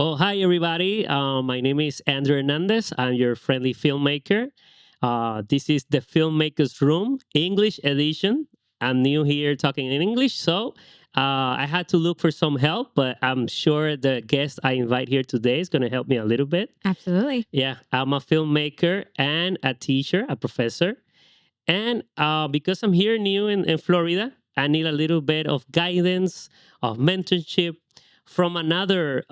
Oh, hi, everybody. My name is Andrew Hernández. I'm your friendly filmmaker. This is the Filmmakers Room, English edition. I'm new here talking in English, so I had to look for some help, but I'm sure the guest I invite here today is going to help me a little bit. Absolutely. Yeah, I'm a filmmaker and a teacher, a professor. And because I'm here new in Florida, I need a little bit of guidance, of mentorship from another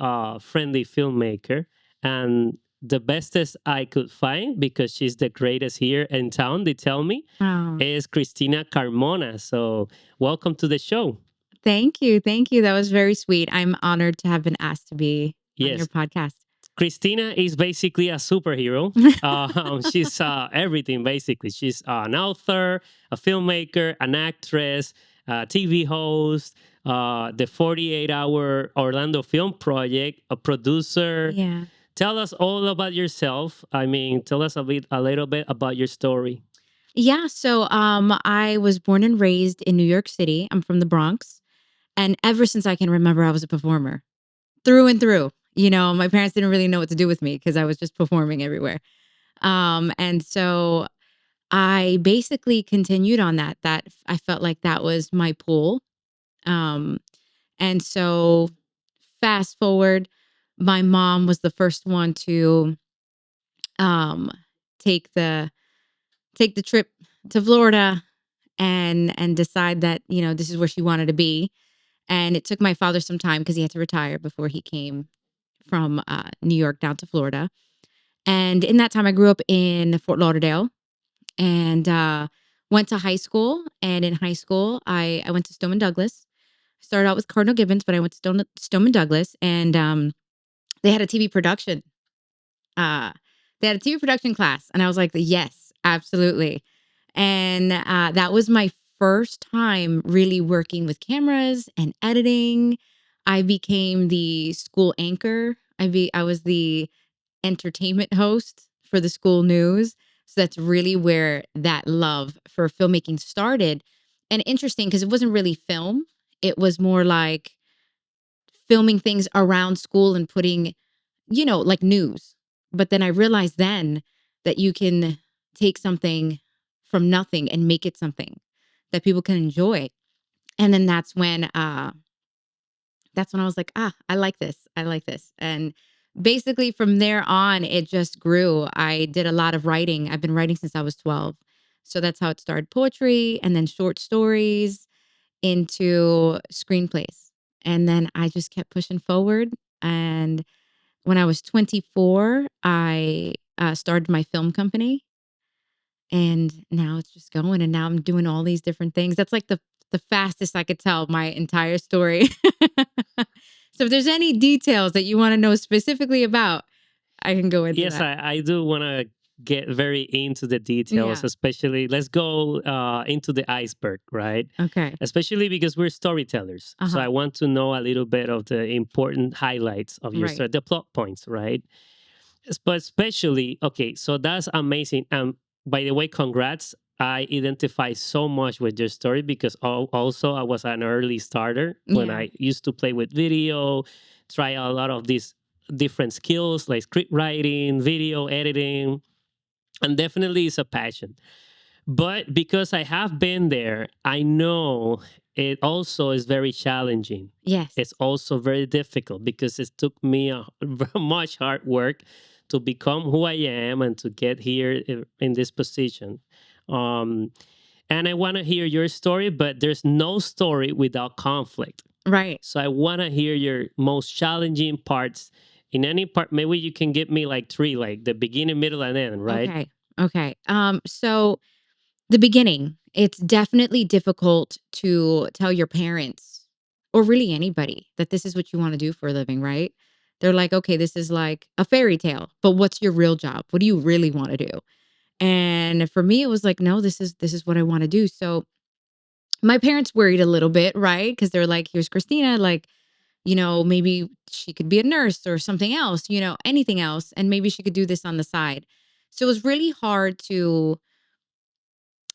friendly filmmaker. And the bestest I could find, because she's the greatest here in town, they tell me, Oh, is Christina Carmona. So, welcome to the show. thank you. Thank you. That was very sweet. I'm honored to have been asked to be on your Yes, podcast. Christina is basically a superhero. She's everything, basically. She's an author, a filmmaker, an actress, a TV host, the 48-hour Orlando Film Project, a producer. Yeah. Tell us all about yourself. I mean, tell us a little bit about your story. Yeah. So I was born and raised in New York City. I'm from the Bronx. And ever since I can remember, I was a performer through and through. My parents didn't really know what to do with me because I was just performing everywhere. And so I basically continued on that. I felt like that was my pool. Um, and so fast forward, my mom was the first one to um take the take the trip to Florida and decide that, this is where she wanted to be. And it took my father some time because he had to retire before he came from New York down to Florida. And in that time I grew up in Fort Lauderdale and went to high school. And in high school I went to Stoneman Douglas. Started out with Cardinal Gibbons, but I went to Stoneman Douglas, and they had a TV production. Uh, they had a TV production class, and I was like, "Yes, absolutely." And that was my first time really working with cameras and editing. I became the school anchor. I was the entertainment host for the school news. So that's really where that love for filmmaking started. And interesting because it wasn't really film. It was more like filming things around school and putting, like news. But then I realized then that you can take something from nothing and make it something that people can enjoy. And then that's when I was like, I like this. I like this. And basically from there on, it just grew. I did a lot of writing. I've been writing since I was 12. So that's how it started, poetry and then short stories into screenplays. And then I just kept pushing forward. And when I was 24, I started my film company, and now it's just going. And now I'm doing all these different things. That's like the fastest I could tell my entire story. So if there's any details that you want to know specifically about, I can go into Yes, that. I do want to get very into the details, Yeah. especially let's go into the iceberg, right? Okay. Especially because we're storytellers. Uh So huh. I want to know a little bit of the important highlights of your Right. story, the plot points, right? But especially, okay, so that's amazing. By the way, congrats. I identify so much with your story because also I was an early starter when Yeah. I used to play with video, try a lot of these different skills like script writing, video editing, and definitely it's a passion. But because I have been there, I know it also is very challenging. Yes. It's also very difficult because it took me much hard work to become who I am and to get here in this position. Um, and I want to hear your story, but there's no story without conflict. Right. So I want to hear your most challenging parts. In any part, maybe you can give me like three, like the beginning, middle, and end, right? Okay. Okay. So the beginning, it's definitely difficult to tell your parents or really anybody that this is what you want to do for a living, right? They're like, okay, this is like a fairy tale, but what's your real job? What do you really want to do? And for me, it was like, no, this is what I want to do. So my parents worried a little bit, right? Because they're like, here's Christina, like, maybe she could be a nurse or something else, anything else, and maybe she could do this on the side. So it was really hard to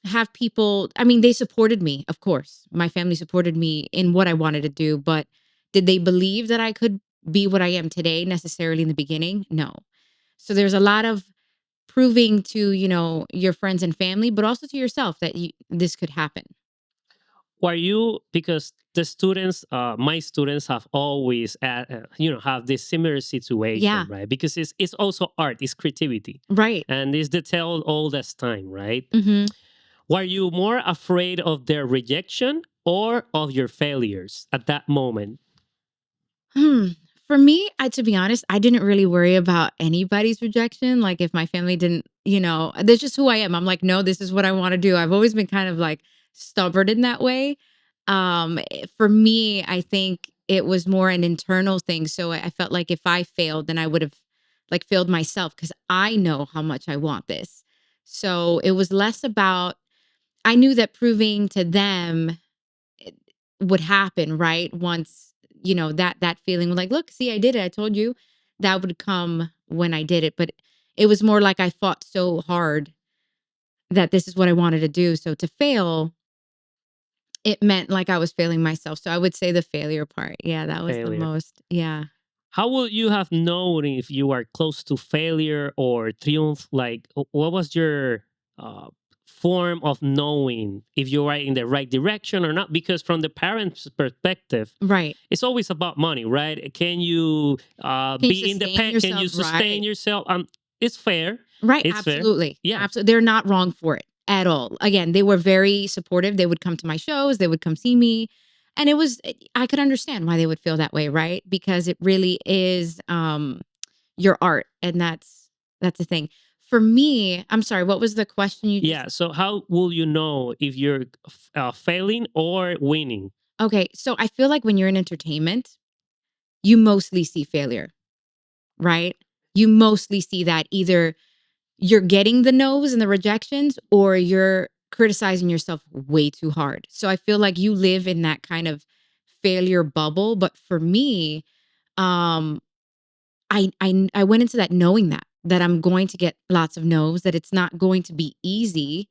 have people. I mean, they supported me, of course. My family supported me in what I wanted to do, but did they believe that I could be what I am today necessarily in the beginning. No. So there's a lot of proving to, your friends and family, but also to yourself that this could happen. Were you, because the students, my students have always have this similar situation, Yeah. right? Because it's also art, it's creativity, Right. and it's the tell all this time, right? Mhm. Were you more afraid of their rejection or of your failures at that moment? Hmm. For me, to be honest, I didn't really worry about anybody's rejection. Like if my family didn't, that's just who I am. I'm like, no, this is what I want to do. I've always been kind of like stubborn in that way. For me, I think it was more an internal thing. So I felt like if I failed, then I would have like failed myself because I know how much I want this. So it was less about, I knew that proving to them would happen, right? Once, that feeling like, look, see, I did it. I told you that would come when I did it. But it was more like I fought so hard that this is what I wanted to do. So to fail, it meant like I was failing myself. So I would say the failure part. Yeah, that was the Failure. most. Yeah. How would you have known if you are close to failure or triumph? Like, what was your uh, form of knowing if you are in the right direction or not? Because from the parent's perspective, Right. it's always about money, right? Can you Can you be sustain independent? Can you yourself? sustain Right. yourself? It's fair. Right, It's fair. absolutely. Yeah. Absolutely. They're not wrong for it at all. Again, they were very supportive. They would come to my shows, they would come see me. And I could understand why they would feel that way, right? Because it really is your art. And that's the thing. For me, I'm sorry, what was the question you just Yeah. So, how will you know if you're failing or winning? Okay, so I feel like when you're in entertainment, you mostly see failure, right? You mostly see that either you're getting the no's and the rejections or you're criticizing yourself way too hard. So I feel like you live in that kind of failure bubble, but for me, um I went into that knowing that I'm going to get lots of no's, that it's not going to be easy.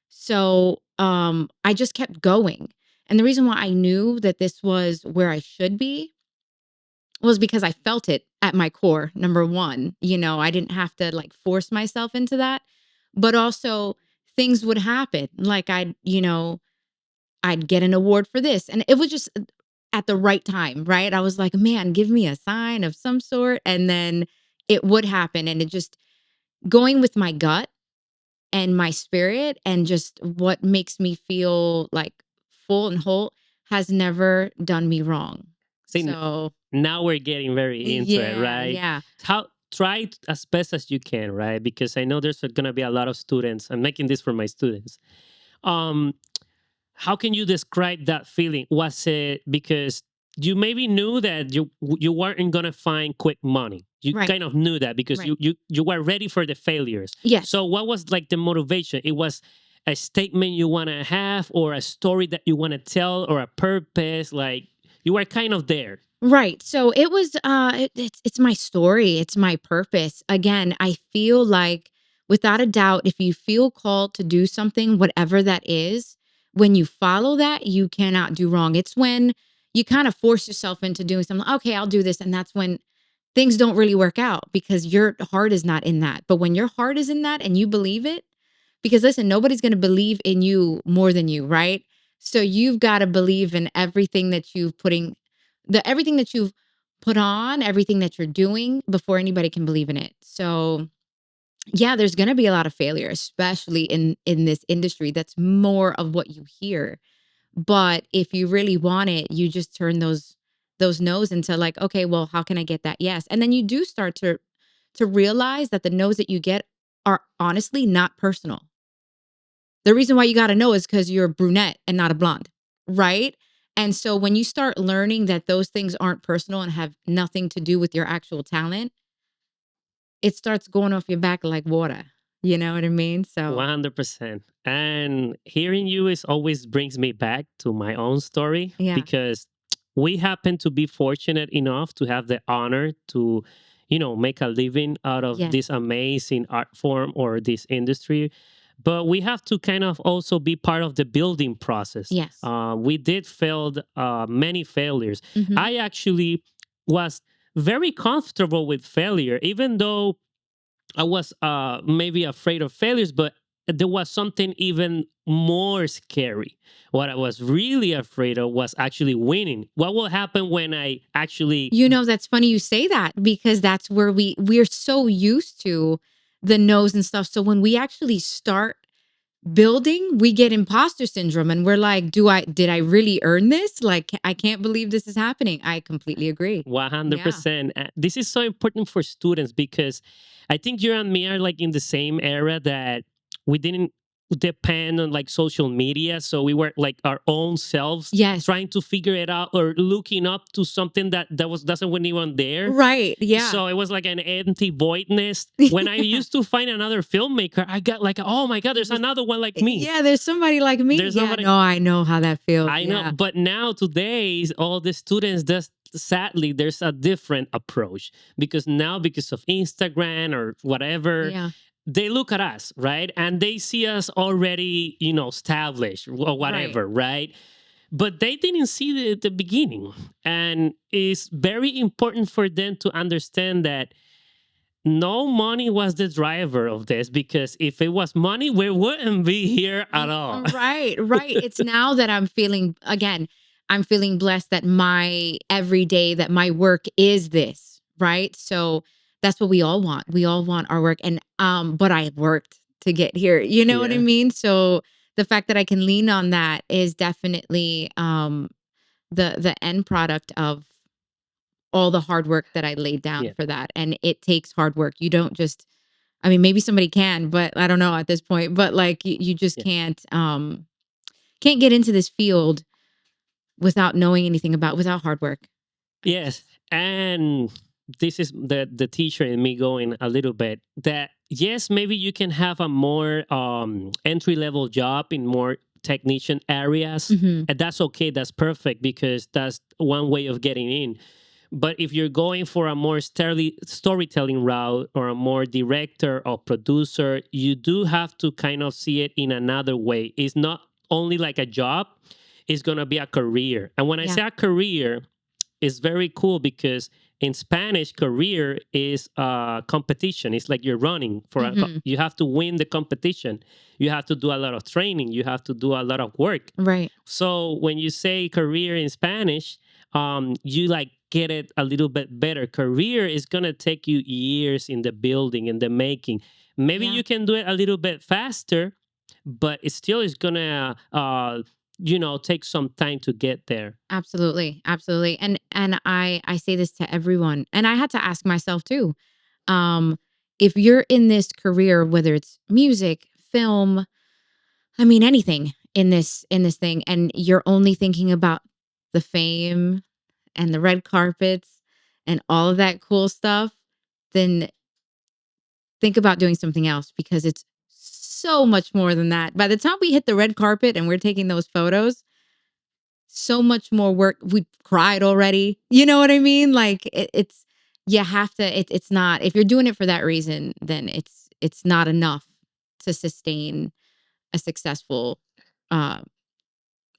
So I just kept going. And the reason why I knew that this was where I should be was because I felt it at my core. Number one, I didn't have to like force myself into that, but also things would happen. Like I'd get an award for this. And it was just at the right time, right? I was like, man, give me a sign of some sort. And then it would happen. And it just going with my gut and my spirit and just what makes me feel like full and whole has never done me wrong. See, So now we're getting very into it, yeah, right? yeah. How try as best as you can, right? Because I know there's going to be a lot of students. I'm making this for my students. Um, how can you describe that feeling? Was it because you maybe knew that you weren't going to find quick money? You Right, kind of knew that because right. you were ready for the failures. Yes. So what was like the motivation? It was a statement you want to have, or a story that you want to tell, or a purpose. Like you were kind of there. Right. So it was it's my story, it's my purpose. Again, I feel like without a doubt if you feel called to do something whatever that is, when you follow that, you cannot do wrong. It's when you kind of force yourself into doing something. Okay, I'll do this, and that's when things don't really work out because your heart is not in that. But when your heart is in that and you believe it, because listen, nobody's going to believe in you more than you, right? So you've got to believe in everything that everything that you've put on, everything that you're doing before anybody can believe in it. So, yeah, there's going to be a lot of failure, especially in this industry. That's more of what you hear. But if you really want it, you just turn those no's into like, okay, well, how can I get that yes? And then you do start to realize that the no's that you get are honestly not personal. The reason why you got to know is because you're a brunette and not a blonde, right? And so when you start learning that those things aren't personal and have nothing to do with your actual talent, it starts going off your back like water. You know what I mean? So 100%. And hearing you is always brings me back to my own story yeah, because we happen to be fortunate enough to have the honor to, make a living out of yes, this amazing art form or this industry. But we have to kind of also be part of the building process. yes. We did failed many failures. Hmm. I actually was very comfortable with failure, even though I was maybe afraid of failures, but there was something even more scary. What I was really afraid of was actually winning. What will happen when I actually? You know, that's funny you say that because that's where we're so used to the no's and stuff. So when we actually start building, we get imposter syndrome and we're like, did I really earn this? Like, I can't believe this is happening. I completely agree. Yeah. 100%. This is so important for students because I think you and me are like in the same era that we didn't depend on like social media. So we were like our own selves Yes. trying to figure it out or looking up to something that was doesn't want anyone there. Right. Yeah. So it was like an empty voidness. When I used to find another filmmaker, I got like, oh my God, there's another one like me. Yeah, there's somebody like me. There's Yeah, nobody. no, I know how that feels. I know, Yeah. but now today, all the students just sadly there's a different approach because now because of Instagram or whatever, Yeah. they look at us, right? And they see us already, established or Right. whatever, right? But they didn't see the beginning. And it's very important for them to understand that no money was the driver of this because if it was money, we wouldn't be here at all. Right, right. It's now that I'm feeling again, I'm feeling blessed that my everyday, that my work is this, right? So that's what we all want. We all want our work. And but I worked to get here. You know what I Yeah. mean? So the fact that I can lean on that is definitely the end product of all the hard work that I laid down Yeah. for that. And it takes hard work. You don't just, I mean, maybe somebody can, but I don't know at this point. But like you just Yeah. can't get into this field without knowing anything about without hard work. Yes, and this is the teacher in me going a little bit that yes, maybe you can have a more entry level job in more technician areas, Mhm. and that's okay. That's perfect because that's one way of getting in. But if you're going for a more storytelling route or a more director or producer, you do have to kind of see it in another way. It's not only like a job; it's gonna be a career. And when I Yeah. say a career, it's very cool because in Spanish, career is a competition. It's like you're running for Mhm. you have to win the competition. You have to do a lot of training. You have to do a lot of work. Right. So when you say career in Spanish, you like get it a little bit better. Career is gonna take you years in the building and the making. Maybe Yeah. you can do it a little bit faster, but it still is gonna take some time to get there. Absolutely. Absolutely. And I say this to everyone. And I had to ask myself too. Um if you're in this career, whether it's music, film, I mean anything in this thing, and you're only thinking about the fame and the red carpets and all of that cool stuff, then think about doing something else because it's so much more than that. By the time we hit the red carpet and we're taking those photos, so much more work. We cried already. You know what I mean? Like it's you have to. It's not if you're doing it for that reason, then it's not enough to sustain a successful uh,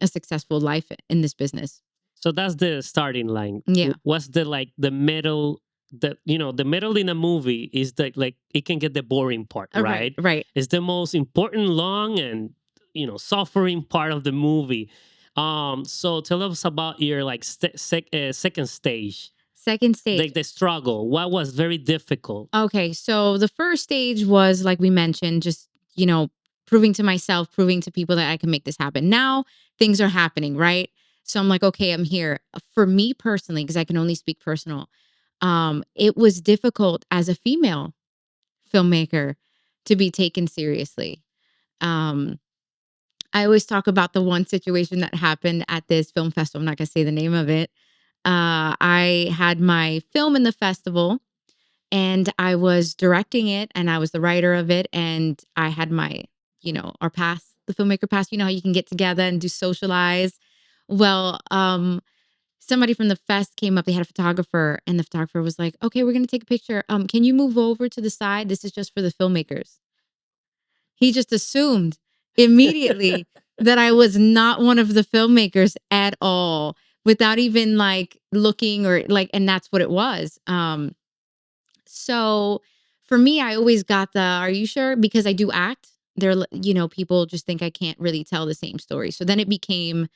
a successful life in this business. So that's the starting line. Yeah. What's the like the middle? The middle in a movie is the like it can get the boring part, Right. right? Right. It's the most important, long and suffering part of the movie. So tell us about your like second stage, Second stage. like the struggle. What was very difficult? Okay, so the first stage was like we mentioned, just, proving to myself, proving to people that I can make this happen. Now things are happening, right? So I'm like, okay, I'm here. For me personally, because I can only speak personal, it was difficult as a female filmmaker to be taken seriously. Um, I always talk about the one situation that happened at this film festival. I'm not gonna say the name of it. I had my film in the festival and I was directing it and I was the writer of it. And I had my, our pass, the filmmaker pass, you know how you can get together and do socialize. Well, somebody from the fest came up, they had a photographer, and the photographer was like, okay, we're gonna take a picture. Can you move over to the side? This is just for the filmmakers. He just assumed immediately that I was not one of the filmmakers at all. without even like looking or like, and that's what it was. So for me, I always got the, are you sure? Because I do act. People just think I can't really tell the same story. So then it became,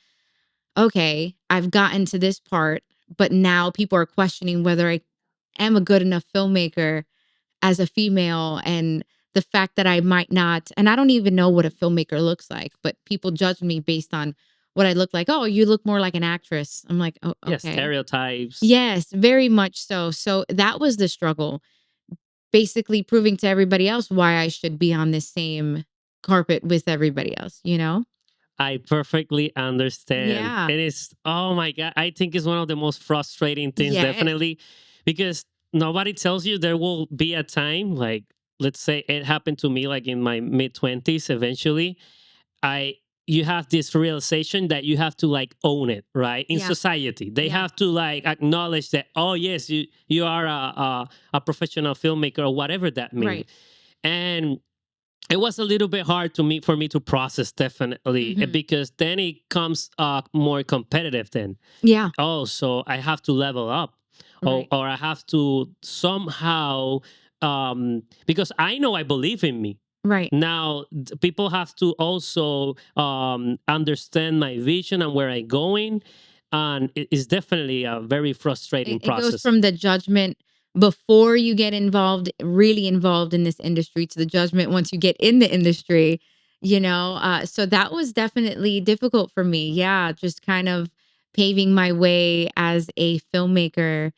okay, I've gotten to this part, but now people are questioning whether I am a good enough filmmaker as a female, and the fact that I might not, and I don't even know what a filmmaker looks like, but people judge me based on what I look like. Oh, you look more like an actress. I'm like, oh, Yes, okay. stereotypes. Yes, very much so. So that was the struggle, basically proving to everybody else why I should be on this same carpet with everybody else, you know? I perfectly understand. Yeah. It is, oh my God, I think it's one of the most frustrating things, Yes. definitely, because nobody tells you there will be a time, like, let's say it happened to me, like in my mid 20s, eventually. I You have this realization that you have to like own it, right? In Yeah. society, they Yeah. have to like acknowledge that, oh yes, you are a professional filmmaker or whatever that means. Right. And it was a little bit hard to me for me to process, definitely, Mhm. because then it comes more competitive. Then, Yeah. oh, so I have to level up, Right. or I have to somehow, because I know I believe in me. Right. Now, people have to also understand my vision and where I'm going, and it is definitely a very frustrating It goes process. from the judgment before you get involved, really involved in this industry, to the judgment once you get in the industry, so that was definitely difficult for me. Yeah, just kind of paving my way as a filmmaker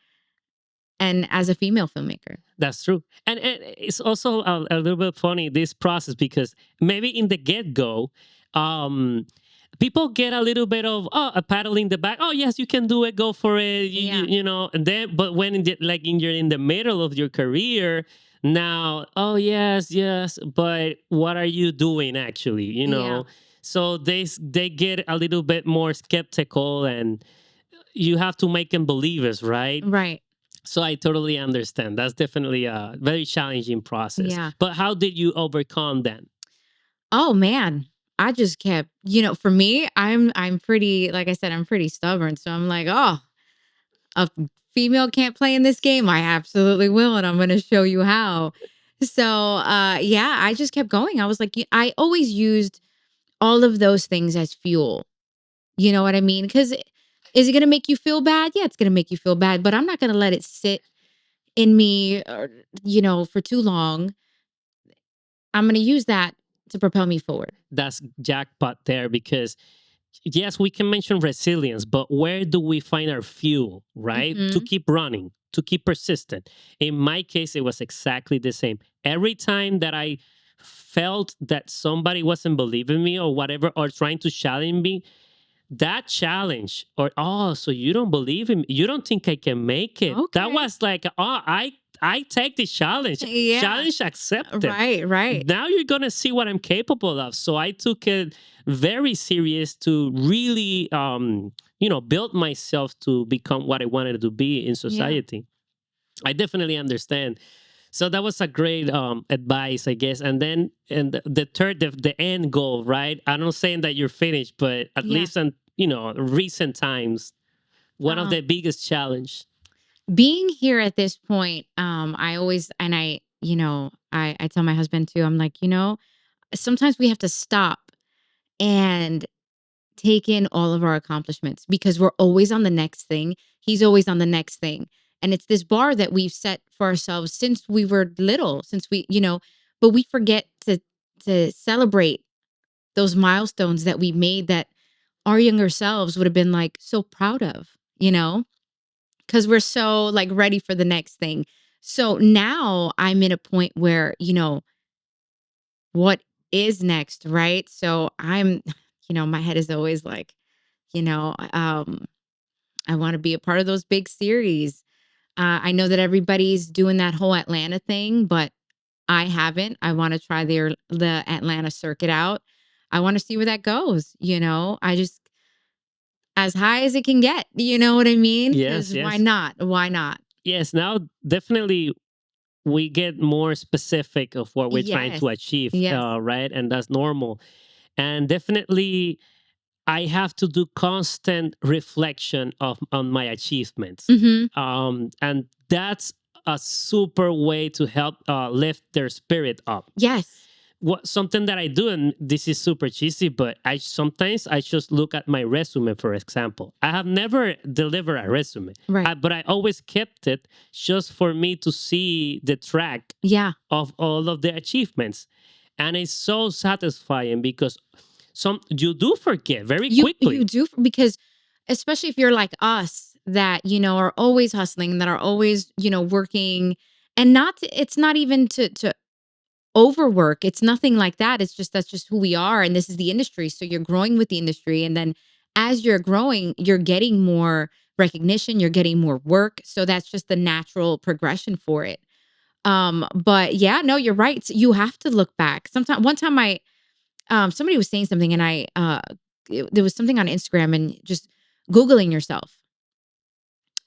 and as a female filmmaker. That's true. And it's also a little bit funny, this process, because maybe in the get go, um, people get a little bit of, oh, a paddle in the back. Oh, yes, you can do it. Go for it. Yeah. And then, but when you're in the middle of your career now, oh, yes, yes, but what are you doing actually? Yeah. So they get a little bit more skeptical, and you have to make them believers, right? Right. So I totally understand. That's definitely a very challenging process. Yeah. But how did you overcome that? Oh man. I just kept, for me, I'm pretty, like I said, I'm pretty stubborn. So I'm like, oh, a female can't play in this game. I absolutely will, and I'm going to show you how. So, yeah, I just kept going. I was like, I always used all of those things as fuel. You know what I mean? Because is it going to make you feel bad? Yeah, it's going to make you feel bad, but I'm not going to let it sit in me, or, for too long. I'm going to use that to propel me forward. That's jackpot there, because yes, we can mention resilience, but where do we find our fuel, right? To Hmm. keep running, to keep persistent. In my case, it was exactly the same. Every time that I felt that somebody wasn't believing me or whatever, or trying to challenge me, that challenge, or, oh, so you don't believe in me, you don't think I can make it, that Okay. was like, oh, I take the challenge, Yeah. challenge accepted, Right. Right. now you're gonna see what I'm capable of. So I took it very serious to really build myself to become what I wanted to be in Yeah. society. I definitely understand. So that was a great advice, I guess. And then, and the third, the end goal, right? I'm not saying that you're finished, but at Yeah. least in recent times, one of the Um, biggest challenge. being here at this point, I always, and I tell my husband too, I'm like, sometimes we have to stop and take in all of our accomplishments, because we're always on the next thing. He's always on the next thing. And it's this bar that we've set for ourselves since we were little, since but we forget to celebrate those milestones that we made, that our younger selves would have been like so proud of, because we're so like ready for the next thing. So now I'm in a point where, what is next, right? So I'm, my head is always like, I want to be a part of those big series. I know that everybody's doing that whole Atlanta thing, but I haven't. I want to try the Atlanta circuit out. I want to see where that goes. I just, as high as it can get. You know what I mean? Yes, Because why yes, not? Why not? yes. Now, definitely, we get more specific of what we're trying Yes. to achieve, Yes. right? And that's normal. And definitely, I have to do constant reflection of on my achievements, Hmm. and that's a super way to help lift their spirit up. Yes. What something that I do, and this is super cheesy, but I sometimes I just look at my resume. For example, I have never delivered a resume, Right. but I always kept it just for me to see the track Yeah. of all of the achievements, and it's so satisfying because some you do forget very You quickly. do, because especially if you're like us that, are always hustling, that are always, working, and it's not even to overwork. It's nothing like that. It's just that's just who we are, and this is the industry. So you're growing with the industry, and then as you're growing, you're getting more recognition, you're getting more work. So that's just the natural progression for it. But yeah, no, you're right. So you have to look back. Sometimes one time somebody was saying something, and there was something on Instagram, and just Googling yourself.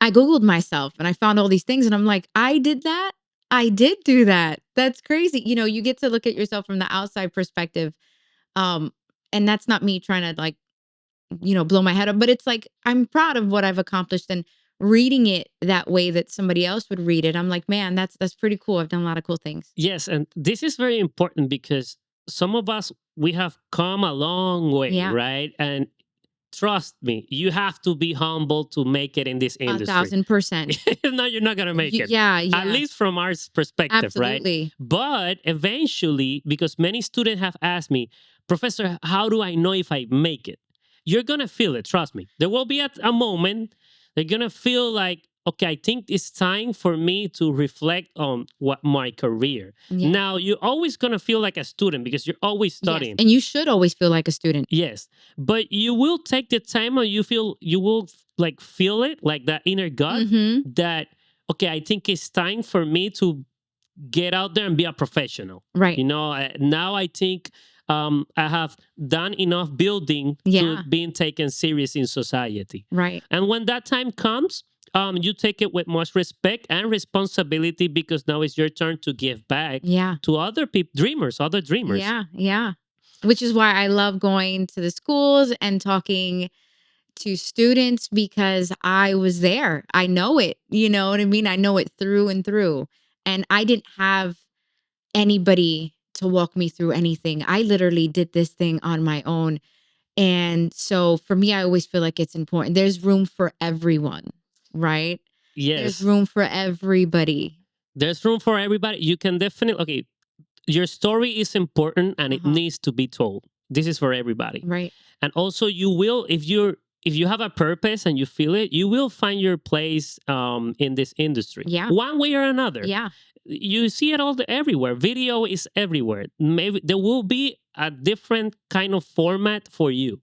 I Googled myself and I found all these things, and I'm like, I did that. I did do that. That's crazy. You get to look at yourself from the outside perspective. Um, and that's not me trying to like, blow my head up, but it's like I'm proud of what I've accomplished, and reading it that way that somebody else would read it. I'm like, man, that's pretty cool. I've done a lot of cool things. Yes, and this is very important because some of us we have come a long way, Yeah. right? And trust me, you have to be humble to make it in this A industry. 1000%. If not, you're not gonna make it. Yeah, At yeah. least from our perspective, right? Absolutely. But eventually, because many students have asked me, Professor, how do I know if I make it? You're gonna feel it, trust me. There will be a moment they're gonna feel like, okay, I think it's time for me to reflect on what my career. Yeah. Now, you're always gonna feel like a student because you're always Yes. studying. And you should always feel like a student. Yes, but you will take the time and you will like feel it, like that inner gut Mm-hmm. that, okay, I think it's time for me to get out there and be a professional. Right. Now I think I have done enough building to Yeah. being taken serious in society. Right. And when that time comes, you take it with much respect and responsibility because now it's your turn to give back Yeah. to other people, dreamers, other dreamers. Yeah. Yeah. Which is why I love going to the schools and talking to students, because I was there. I know it. You know what I mean? I know it through and through. And I didn't have anybody to walk me through anything. I literally did this thing on my own. And so for me, I always feel like it's important. There's room for everyone, right? There's Yes, room for everybody. there's room for everybody. You can definitely, okay, your story is important and it Uh-huh. needs to be told. This is for everybody. Right. And also you will, if you have a purpose and you feel it, you will find your place in this industry Yeah. one way or another. Yeah. You see it everywhere. Video is everywhere. Maybe there will be a different kind of format for you.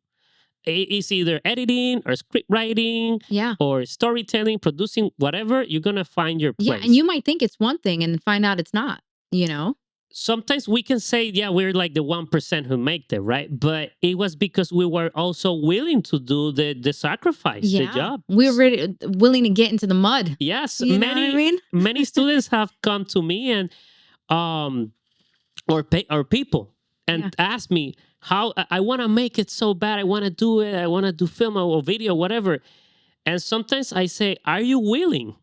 It's either editing or script writing Yeah. or storytelling, producing, whatever. You're gonna find your Yeah. place. And you might think it's one thing and find out it's not, you know? Sometimes we can say, yeah, we're like the 1% who make it, right? But it was because we were also willing to do the sacrifice, the Yeah. job. We were ready, willing to get into the mud. Yes, You know what I mean? many students have come to me and um or people and Yeah. ask me how I want to make it so bad. I want to do it. I want to do film or video, whatever. And sometimes I say, are you willing?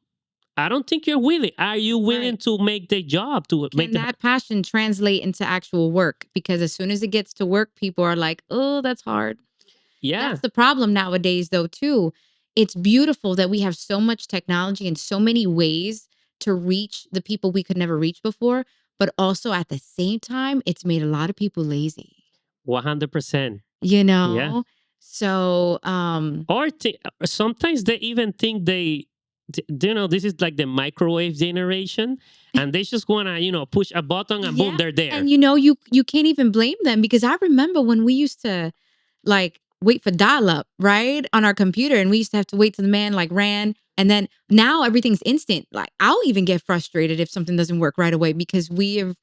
I don't think you're willing. Are you willing Right. to make the job, to make Can that passion translate into actual work? Because as soon as it gets to work, people are like, oh, that's hard. yeah. That's the problem nowadays, though, too. It's beautiful that we have so much technology and so many ways to reach the people we could never reach before. But also at the same time, it's made a lot of people lazy, 100%. you Yeah. know? So, Or sometimes they even think this is like the microwave generation, and they just wanna push a button and boom, yeah. they're there. And you can't even blame them, because I remember when we used to like wait for dial up, right? On our computer, and we used to have to wait till the man like ran. And then now everything's instant. Like I'll even get frustrated if something doesn't work right away, because we've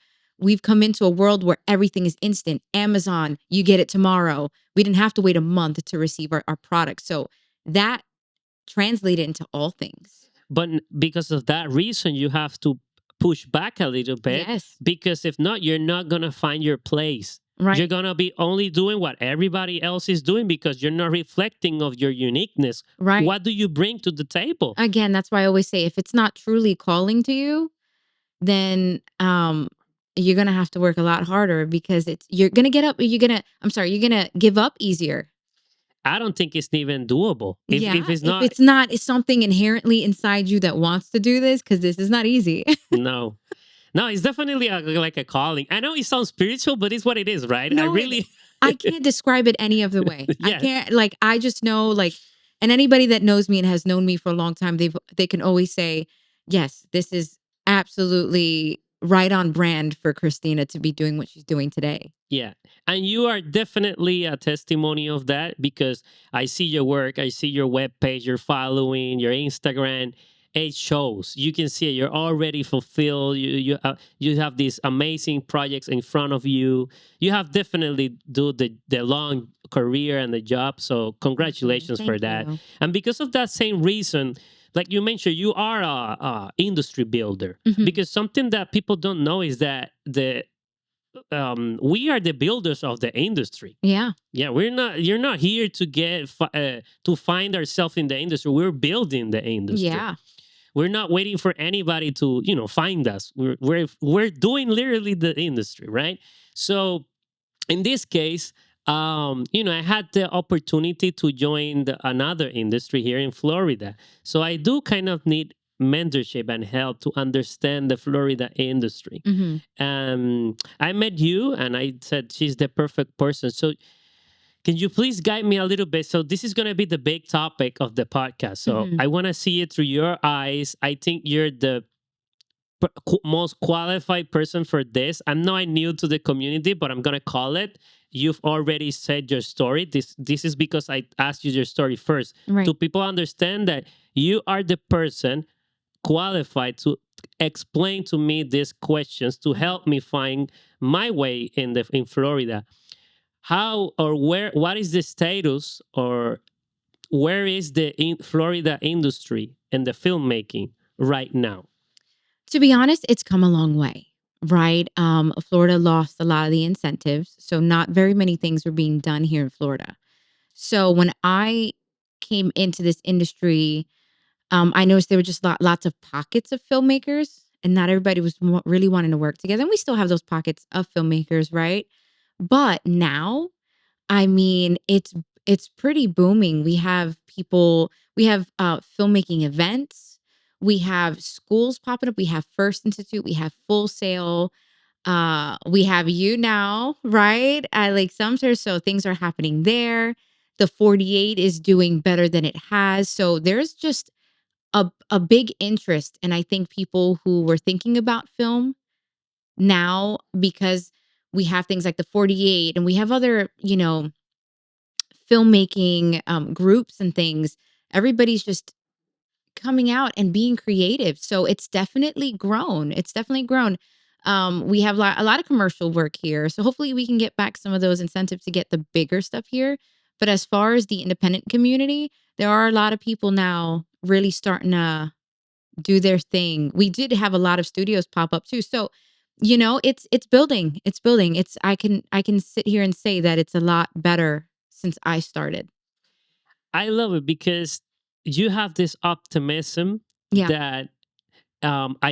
come into a world where everything is instant. Amazon, you get it tomorrow. We didn't have to wait a month to receive our product. So that translated into all things. But because of that reason, you have to push back a little bit, Yes. because if not, you're not gonna find your place. Right. You're gonna be only doing what everybody else is doing because you're not reflecting of your uniqueness. Right. What do you bring to the table? Again, that's why I always say if it's not truly calling to you, then you're gonna have to work a lot harder because you're gonna get up. You're gonna give up easier. I don't think it's even doable. If Yeah, it's if not, it's not it's something inherently inside you that wants to do this, because this is not easy. no. No, it's definitely like a calling. I know it sounds spiritual, but it's what it is, right? I No, really, I can't describe it any other way. I yeah, can't I just know and anybody that knows me and has known me for a long time, they can always say, "Yes, this is absolutely right on brand for Christina to be doing what she's doing today." yeah. And you are definitely a testimony of that because I see your work, I see your webpage, your following, your Instagram. It shows. You can see it. You're already fulfilled. You have these amazing projects in front of you. You have definitely do the long career and the job. So congratulations for Thank that. you. And because of that same reason, like you mentioned, you are a industry builder. Mhm. Because something that people don't know is that we are the builders of the industry. Yeah. Yeah, we're not. You're not here to to find ourselves in the industry. We're building the industry. Yeah. We're not waiting for anybody to find us. We're doing literally the industry, right? So in this case, I had the opportunity to join another industry here in Florida. So I do kind of need mentorship and help to understand the Florida industry. Mhm. I met you and I said she's the perfect person. So can you please guide me a little bit? So this is going to be the big topic of the podcast. So Mhm. I want to see it through your eyes. I think you're the most qualified person for this. I'm not new to the community, but I'm gonna call it. You've already said your story. This is because I asked you your story first. Do Right. people understand that you are the person qualified to explain to me these questions to Uh-huh. help me find my way in Florida? How or where? What is the status or where is the Florida industry and the filmmaking right now? To be honest, it's come a long way, right? Florida lost a lot of the incentives, so not very many things were being done here in Florida. So when I came into this industry, I noticed there were just lots of pockets of filmmakers, and not everybody was really wanting to work together. And we still have those pockets of filmmakers, right? But now, I mean, it's pretty booming. We have filmmaking events, we have schools popping up, we have First Institute, we have Full Sail, we have you now, right? I like some sort so things are happening there. The 48 is doing better than it has. So there's just a big interest, and I think people who were thinking about film now, because we have things like the 48 and we have other, filmmaking groups and things, everybody's just coming out and being creative. So it's definitely grown. It's definitely grown. We have a lot of commercial work here. So hopefully we can get back some of those incentives to get the bigger stuff here. But as far as the independent community, there are a lot of people now really starting to do their thing. We did have a lot of studios pop up too. So, it's building. It's building. I can sit here and say that it's a lot better since I started. I love it because you have this optimism Yeah. that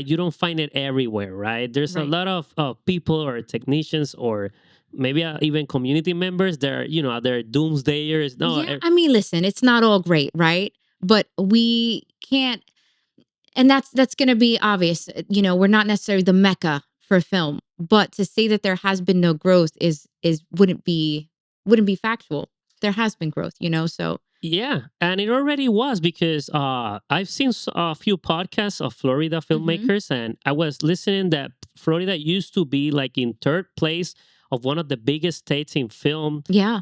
you don't find it everywhere, right? There's a Right. lot of people or technicians or maybe even community members that are, they're doomsdayers. No, Yeah, I mean, listen, it's not all great, right? But we can't, and that's going to be obvious. We're not necessarily the mecca for film, but to say that there has been no growth is wouldn't be factual. There has been growth, so yeah, and it already was because I've seen a few podcasts of Florida Mhm. filmmakers, and I was listening that Florida used to be like in third place of one of the biggest states in film. Yeah.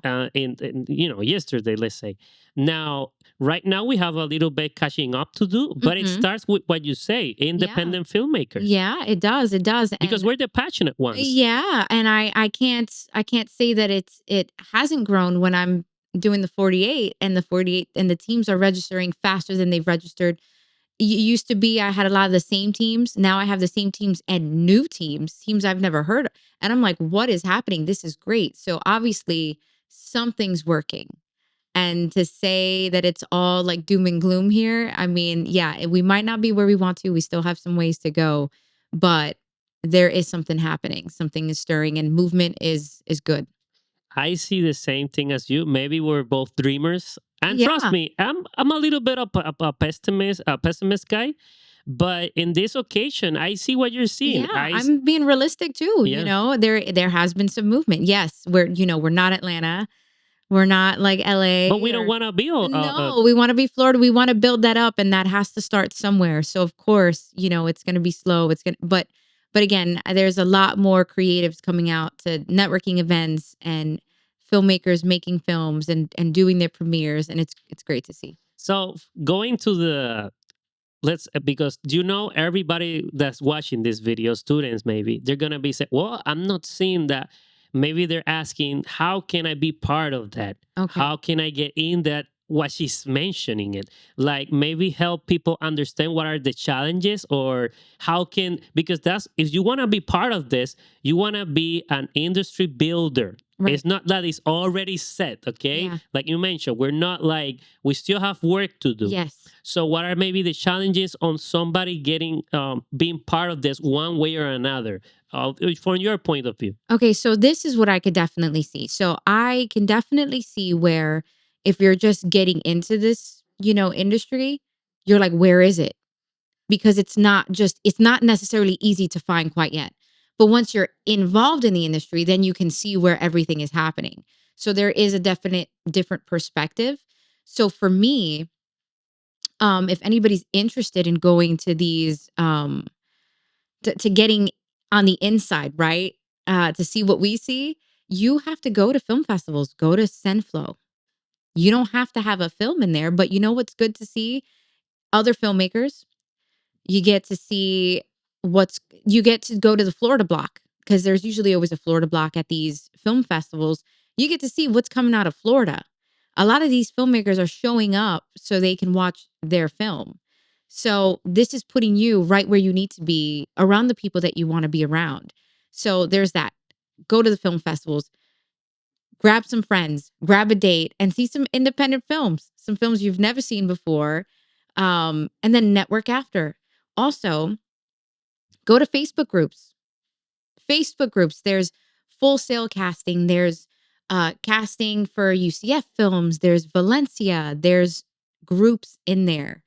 Yesterday, let's say. Now, right now, we have a little bit catching up to do, but it Mhm. starts with what you say: Yeah. independent filmmakers, Yeah, it does, because and we're the passionate ones. yeah, and I can't say that it hasn't grown when I'm doing the 48 and the teams are registering faster than they've registered used to be I had a lot of the same teams. Now I have the same teams and new teams I've never heard of. And I'm like, what is happening? This is great. So obviously something's working. And to say that it's all like doom and gloom here, I mean, yeah, we might not be where we want to. We still have some ways to go, but there is something happening. Something is stirring and movement is good. I see the same thing as you. Maybe we're both dreamers. And trust Yeah. me, I'm a little bit of a pessimist guy. But in this occasion, I see what you're seeing. Yeah, I'm being realistic too, Yeah. There has been some movement. Yes, we're not Atlanta. We're not like But LA we don't or want to be no, we wanna be Florida. We wanna build that up, and that has to start somewhere. So, of course, it's gonna be slow. It's gonna but again, there's a lot more creatives coming out to networking events and filmmakers making films and doing their premieres, and it's great to see. so going to the let's because everybody that's watching this video, students maybe, they're gonna be saying, well, I'm not seeing that. Maybe they're asking, how can I be part of that? Okay. How can I get in that, what she's mentioning it, like maybe help people understand what are the challenges, or how can, because that's, if you want to be part of this, you want to be an industry builder. Right. It's not that it's already set, okay? Yeah. Like you mentioned, we're not like, we still have work to do. Yes. So, what are maybe the challenges on somebody getting being part of this one way or another, from your point of view? Okay, so this is what I could definitely see. So I can definitely see where if you're just getting into this, industry, you're like, where is it? Because it's not necessarily easy to find quite yet. But once you're involved in the industry, then you can see where everything is happening. So there is a definite different perspective. So for me, if anybody's interested in going to these to getting on the inside, right? To see what we see, you have to go to film festivals, go to Senflow. You don't have to have a film in there, but you know what's good to see? Other filmmakers. You get to see you get to go to the Florida block because there's usually always a Florida block at these film festivals. You get to see what's coming out of Florida. A lot of these filmmakers are showing up so they can watch their film. So this is putting you right where you need to be around the people that you want to be around. So there's that. Go to the film festivals, grab some friends, grab a date, and see some independent films, some films you've never seen before, and then network after. Also, go to Facebook groups. Facebook groups. There's Full Sail Casting. There's casting for UCF films. There's Valencia. There's groups in there.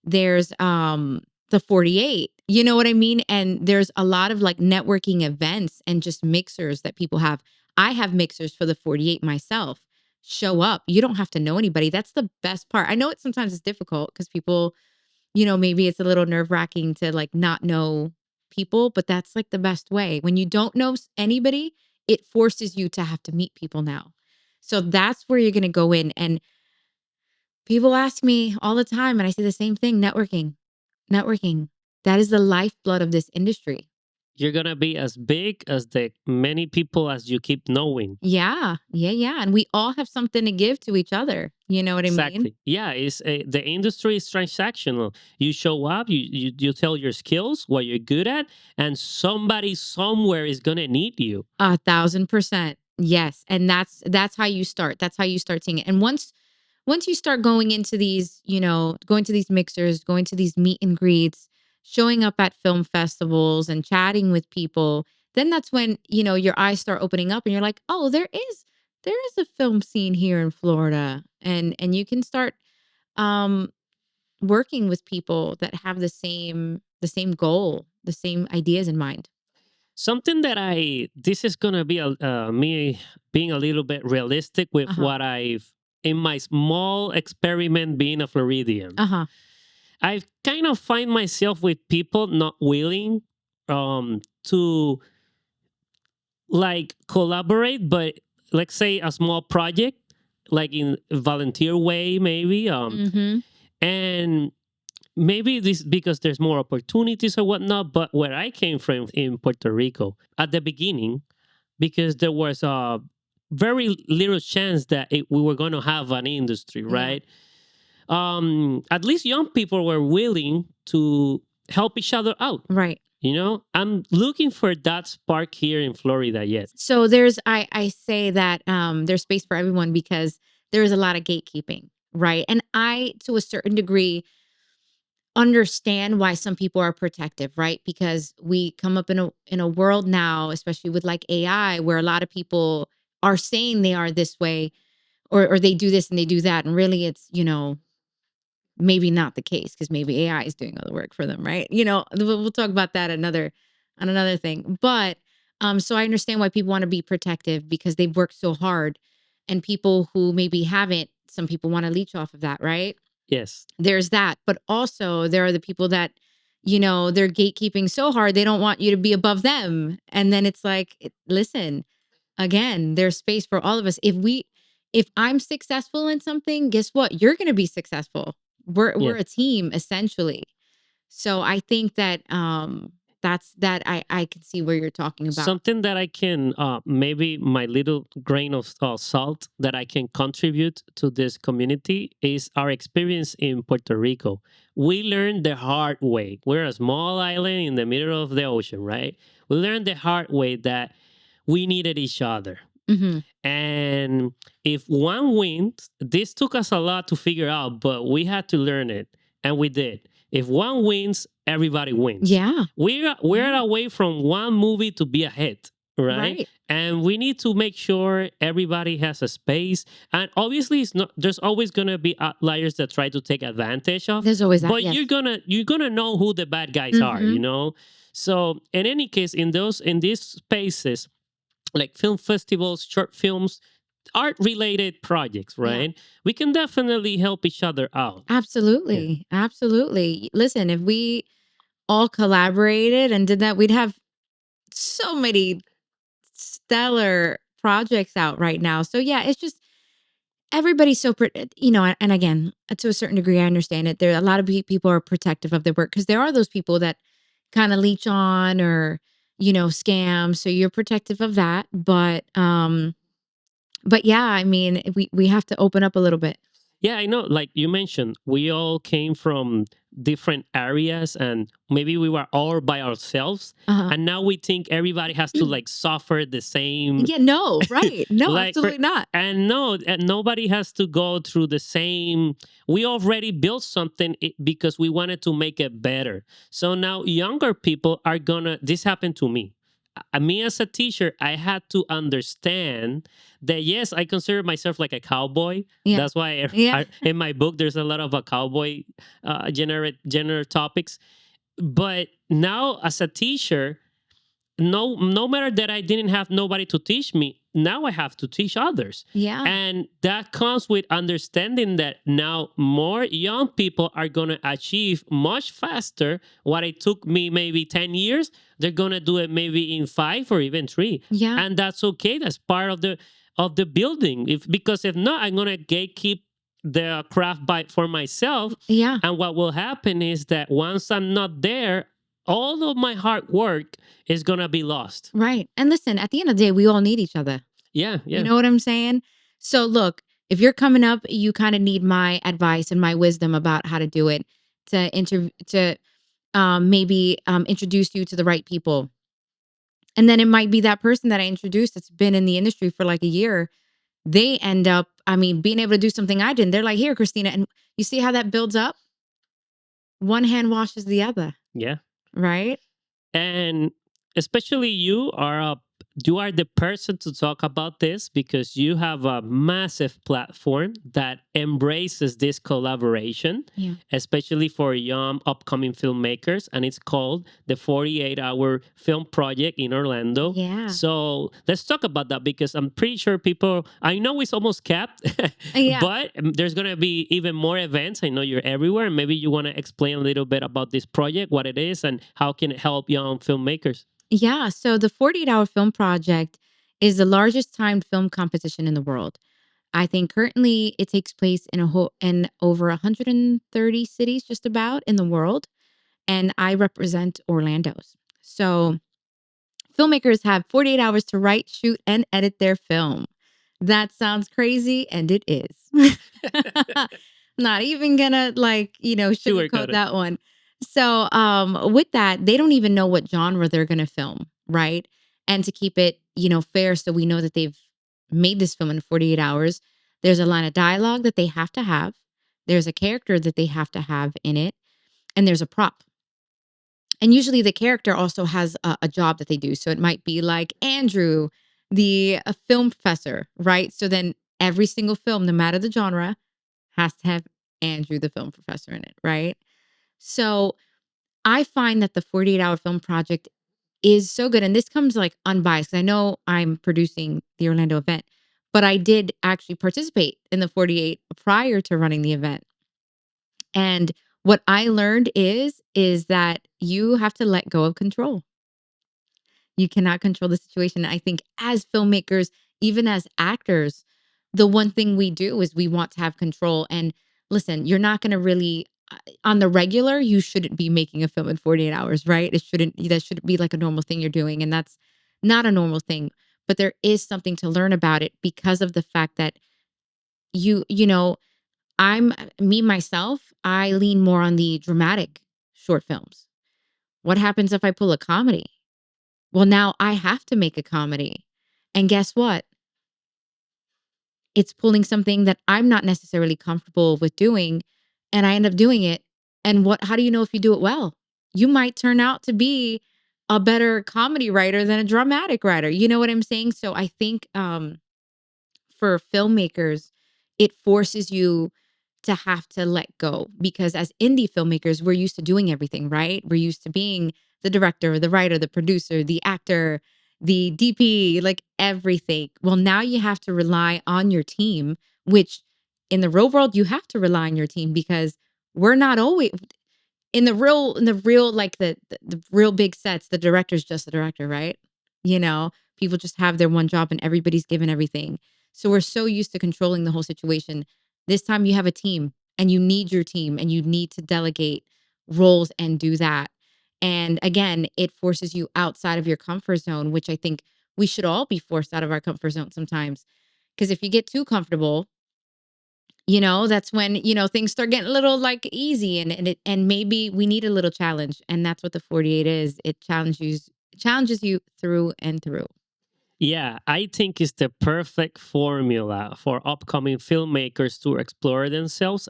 There's the 48. You know what I mean? And there's a lot of like networking events and just mixers that people have. I have mixers for the 48 myself. Show up. You don't have to know anybody. That's the best part. I know it sometimes is difficult because people, maybe it's a little nerve-wracking to like not know people, but that's like the best way. When you don't know anybody, it forces you to have to meet people now. So that's where you're going to go in. And people ask me all the time, and I say the same thing: networking. That is the lifeblood of this industry. You're gonna be as big as the many people as you keep knowing. Yeah. Yeah. Yeah. And we all have something to give to each other. You know what I mean? Exactly. Yeah, it's the industry is transactional. You show up, you tell your skills, what you're good at, and somebody somewhere is gonna need you. 1,000%. Yes. And that's how you start. That's how you start seeing it. And once you start going into these, going to these mixers, going to these meet and greets, showing up at film festivals and chatting with people, then that's when, your eyes start opening up and you're like, "Oh, there is a film scene here in Florida." And you can start um working with people that have the same goal, the same ideas in mind. Something that this is gonna be me being a little bit realistic with Uh-huh. what I've in my small experiment being a Floridian. Uh-huh. I kind of find myself with people not willing to like collaborate, but let's say a small project, like in a volunteer way, maybe. Mhm. And maybe this because there's more opportunities or whatnot. But where I came from in Puerto Rico at the beginning, because there was a very little chance that we were going to have an industry, Yeah. right? at least young people were willing to help each other out. Right. You know, I'm looking for that spark here in Florida yet. So there's I say that there's space for everyone because there is a lot of gatekeeping, right? And I, to a certain degree, understand why some people are protective, right? Because we come up in a world now, especially with like AI, where a lot of people are saying they are this way, or they do this and they do that, and really it's, maybe not the case because maybe AI is doing all the work for them, right? We'll talk about that on another thing. But so I understand why people want to be protective because they've worked so hard, and people who maybe haven't, some people want to leech off of that, right? Yes. There's that, but also there are the people that, they're gatekeeping so hard they don't want you to be above them, and then it's like, listen, again, there's space for all of us. If I'm successful in something, guess what? You're going to be successful. We're Yeah. a team essentially. So I think that I can see where you're talking about. Something that I can, maybe my little grain of salt that I can contribute to this community is our experience in Puerto Rico. We learned the hard way. We're a small island in the middle of the ocean, right? We learned the hard way that we needed each other. hmm And if one wins, this took us a lot to figure out, but we had to learn it, and we did. If one wins, everybody wins. Yeah. We're Yeah. away from one movie to be a hit, right? Right. And we need to make sure everybody has a space. And obviously, it's not. There's always gonna be outliers that try to take advantage of. There's always that. But Yes. you're gonna know who the bad guys are. You Mhm. know. So in any case, in these spaces, like film festivals, short films, art related projects, Yeah. right? We can definitely help each other out. Absolutely. Absolutely. Listen, if we all collaborated and did that, we'd have so many stellar projects out right now. So yeah, it's just everybody's so and again, to a certain degree I understand it. There are a lot of people are protective of their work because there are those people that kind of leech on or scam. So you're protective of that, but yeah, I mean, we have to open up a little bit. Yeah, I know. Like you mentioned, we all came from different areas and maybe we were all by ourselves. Uh-huh. And now we think everybody has to like suffer the same. Yeah, no, right. No, Like, absolutely not. and no, and nobody has to go through the same. We already built something because we wanted to make it better. So now younger people are gonna. This happened to me. Me as a teacher, I had to understand that yes, I consider myself like a cowboy. Yeah. That's why Yeah. in my book there's a lot of cowboy general topics. But now as a teacher, no matter that I didn't have nobody to teach me, now I have to teach others. Yeah. And that comes with understanding that now more young people are going to achieve much faster what it took me maybe 10 years. They're going to do it maybe in 5 or even 3. Yeah. And that's okay. That's part of the building. Because if not, I'm going to gatekeep the craft by for myself. Yeah. And what will happen is that once I'm not there, all of my hard work is gonna be lost. Right. And listen, at the end of the day, we all need each other. Yeah, yeah. You know what I'm saying? So look, if you're coming up, you kind of need my advice and my wisdom about how to do it to maybe introduce you to the right people. And then it might be that person that I introduced that's been in the industry for like a year. They end up, being able to do something I didn't. They're like, here, Christina. And you see how that builds up? One hand washes the other. Yeah. Right? And especially you are the person to talk about this because you have a massive platform that embraces this collaboration, Yeah. especially for young upcoming filmmakers. And it's called the 48-hour film project in Orlando. Yeah. So let's talk about that because I'm pretty sure I know it's almost capped, Yeah. but there's going to be even more events. I know you're everywhere. And maybe you want to explain a little bit about this project, what it is, and how can it help young filmmakers. Yeah. So the 48-hour film project is the largest timed film competition in the world. I think currently it takes place in over 130 cities just about in the world. And I represent Orlando's. So filmmakers have 48 hours to write, shoot, and edit their film. That sounds crazy, and it is. Not even gonna Sugarcoat sugarcoat it. that one. So with that, they don't even know what genre they're gonna film, right? And to keep it, fair so we know that they've made this film in 48 hours, there's a line of dialogue that they have to have. There's a character that they have to have in it, and there's a prop. And usually the character also has a job that they do. So it might be like Andrew, the film professor, right? So then every single film, no matter the genre, has to have Andrew, the film professor, in it, right? So I find that the 48-hour film project is so good. And this comes like unbiased. I know I'm producing the Orlando event, but I did actually participate in the 48 prior to running the event. And what I learned is that you have to let go of control. You cannot control the situation. I think as filmmakers, even as actors, the one thing we do is we want to have control. And listen, you're not going to really on the regular, you shouldn't be making a film in 48 hours, right? That shouldn't be like a normal thing you're doing, and that's not a normal thing. But there is something to learn about it because of the fact that you know, I'm me myself, I lean more on the dramatic short films. What happens if I pull a comedy? Well, now I have to make a comedy. And guess what? It's pulling something that I'm not necessarily comfortable with doing, and I end up doing it. And how do you know if you do it well? You might turn out to be a better comedy writer than a dramatic writer. You know what I'm saying? So I think for filmmakers, it forces you to have to let go because as indie filmmakers, we're used to doing everything, right? We're used to being the director, the writer, the producer, the actor, the DP, like everything. Well, now you have to rely on your team, which in the real world, you have to rely on your team because we're not always in the real like the real big sets, the director's just the director, right? You know, people just have their one job and everybody's given everything. So we're so used to controlling the whole situation. This time you have a team and you need your team and you need to delegate roles and do that. And again, it forces you outside of your comfort zone, which I think we should all be forced out of our comfort zone sometimes. Because if you get too comfortable, that's when, things start getting a little like easy and maybe we need a little challenge. And that's what the 48 is. It challenges you through and through. Yeah, I think it's the perfect formula for upcoming filmmakers to explore themselves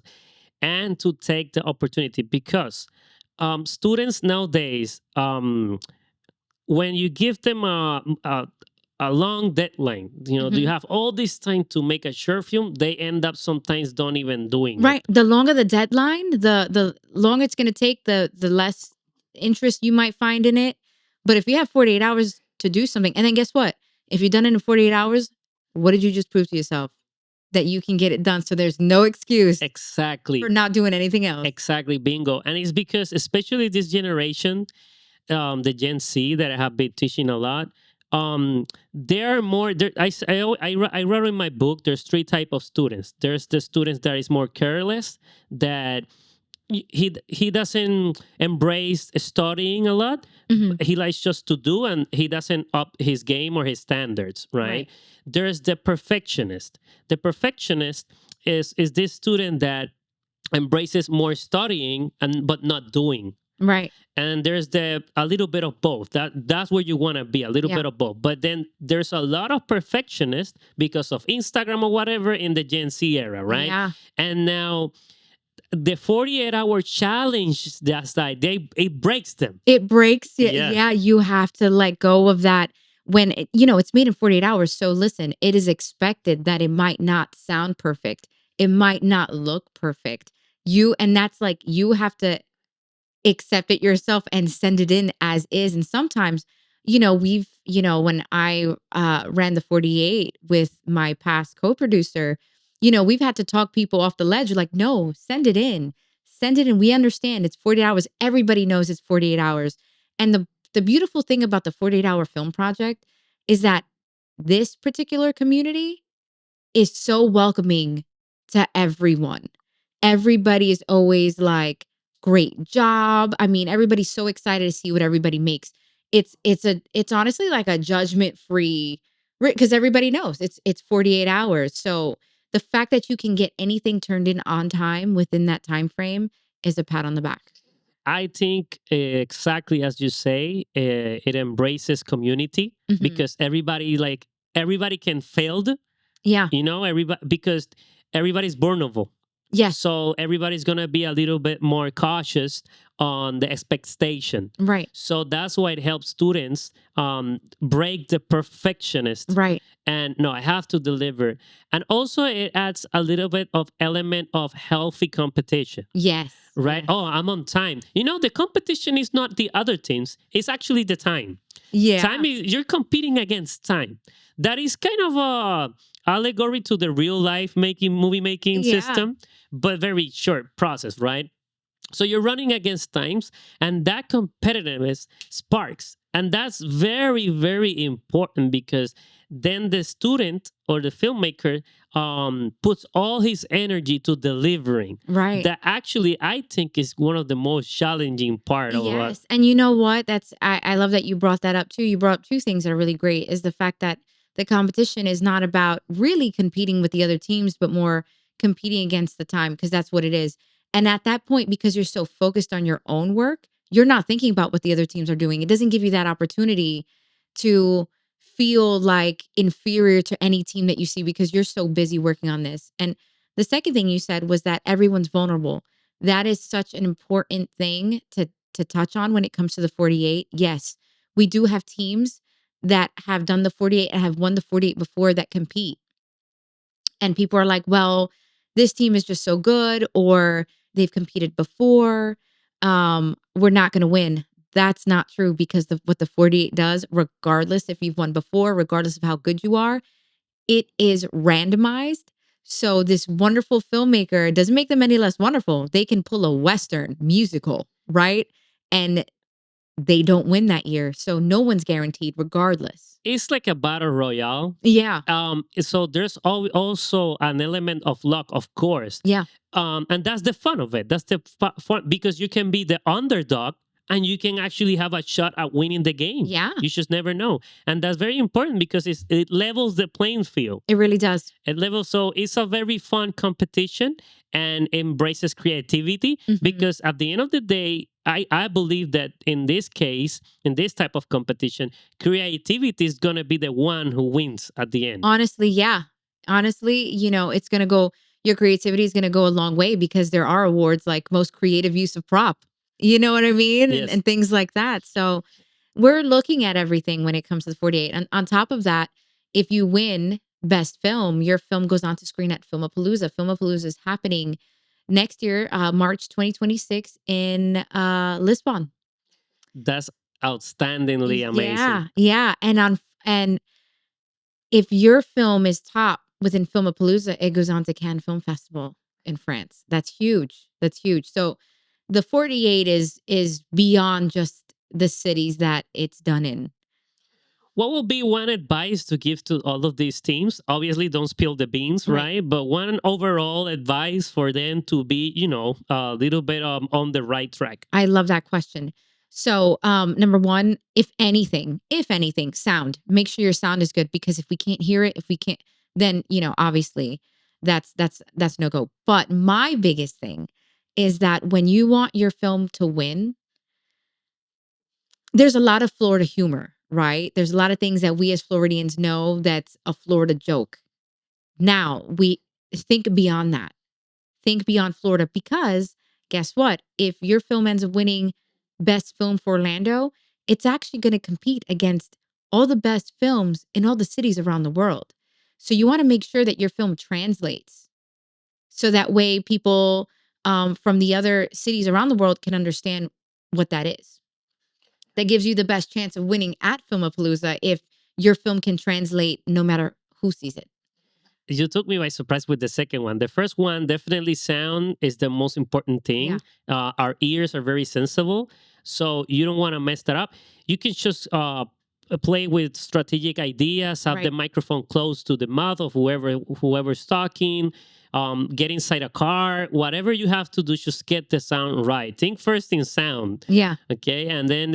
and to take the opportunity because students nowadays, when you give them a long deadline, do you Mhm. have all this time to make a short film? They end up sometimes don't even doing Right. it. The longer the deadline, the longer it's gonna take, the less interest you might find in it. But if you have 48 hours to do something, and then guess what? If you've done it in 48 hours, what did you just prove to yourself? That you can get it done. So there's no excuse for Exactly. not doing anything else. Exactly, bingo. And it's because, especially this generation, the Gen Z that I have been teaching a lot, there are more. There, I wrote in my book. There's three type of students. There's the students that is more careless, that he doesn't embrace studying a lot. Mhm. He likes just to do, and he doesn't up his game or his standards. Right. Right. There's the perfectionist. The perfectionist is this student that embraces more studying and but not doing. Right. And there's the a little bit of both. That's where you want to be, a little Yeah. bit of both. But then there's a lot of perfectionists because of Instagram or whatever in the Gen Z era, right? Yeah. And now the 48-hour challenge, that's like it breaks them. It breaks Yeah. yeah, you have to let go of that when it's made in 48 hours. So listen, it is expected that it might not sound perfect. It might not look perfect. And that's like you have to accept it yourself and send it in as is. And sometimes, when I ran the 48 with my past co-producer, we've had to talk people off the ledge. Like, no, send it in. Send it in. We understand it's 48 hours. Everybody knows it's 48 hours. And the beautiful thing about the 48-hour film project is that this particular community is so welcoming to everyone. Everybody is always like, "Great job." I mean, everybody's so excited to see what everybody makes. It's honestly like a judgment-free, because everybody knows it's 48 hours. So the fact that you can get anything turned in on time within that time frame is a pat on the back. I think exactly as you say, it embraces community Mhm. because everybody can fail, Yeah. everybody because everybody's vulnerable. Yes. So everybody's gonna be a little bit more cautious on the expectation. Right. So that's why it helps students break the perfectionist. Right. And no, I have to deliver. And also it adds a little bit of element of healthy competition. Yes. Right? Yes. Oh, I'm on time. The competition is not the other teams, it's actually the time. Yeah. Time is you're competing against time. That is kind of a allegory to the real life movie making Yeah. system, but very short process, right? So you're running against times, and that competitiveness sparks. And that's very, very important because then the student or the filmmaker puts all his energy to delivering. Right. That actually, I think, is one of the most challenging part of what. Yes. And you know what? I love that you brought that up too. You brought up two things that are really great is the fact that the competition is not about really competing with the other teams, but more competing against the time because that's what it is. And at that point, because you're so focused on your own work, you're not thinking about what the other teams are doing. It doesn't give you that opportunity to feel like inferior to any team that you see because you're so busy working on this. And the second thing you said was that everyone's vulnerable. That is such an important thing to touch on when it comes to the 48. Yes, we do have teams that have done the 48 and have won the 48 before that compete. And people are like, well, this team is just so good, or they've competed before. We're not going to win. That's not true because what the 48 does, regardless if you've won before, regardless of how good you are, it is randomized. So this wonderful filmmaker doesn't make them any less wonderful. They can pull a Western musical, right? And they don't win that year. So no one's guaranteed regardless. It's like a battle royale. Yeah. So there's also an element of luck, of course. Yeah. And that's the fun of it. That's the fun because you can be the underdog and you can actually have a shot at winning the game. Yeah. You just never know. And that's very important because it levels the playing field. It really does. It levels, so it's a very fun competition and embraces creativity Mhm. because at the end of the day, I believe that in this case, in this type of competition, creativity is going to be the one who wins at the end. Honestly, yeah. Honestly, it's going to go, your creativity is going to go a long way because there are awards like most creative use of prop. You know what I mean? And, Yes. and things like that. So we're looking at everything when it comes to the 48. And on top of that, if you win best film, your film goes on to screen at Filmapalooza. Filmapalooza is happening next year, March 2026 in Lisbon. That's outstandingly amazing. Yeah. Yeah. And if your film is top within Filmapalooza, it goes on to Cannes Film Festival in France. That's huge. That's huge. So the 48 is beyond just the cities that it's done in. What would be one advice to give to all of these teams? Obviously, don't spill the beans, Right. right? But one overall advice for them to be, a little bit on the right track. I love that question. So, number one, if anything, sound. Make sure your sound is good because if we can't hear it, if we can't, then obviously, that's no go. But my biggest thing is that when you want your film to win, there's a lot of Florida humor, right? There's a lot of things that we as Floridians know that's a Florida joke. Now we think beyond that. Think beyond Florida because guess what? If your film ends up winning best film for Orlando, it's actually going to compete against all the best films in all the cities around the world. So you want to make sure that your film translates. So that way people from the other cities around the world can understand what that is. That gives you the best chance of winning at Filmapalooza if your film can translate no matter who sees it. You took me by surprise with the second one. The first one, definitely sound is the most important thing. Our ears are very sensible, so you don't want to mess that up. You can just play with strategic ideas, have the Right. microphone close to the mouth of whoever's talking, get inside a car, whatever you have to do, just get the sound right. Think first in sound. Yeah. Okay, and then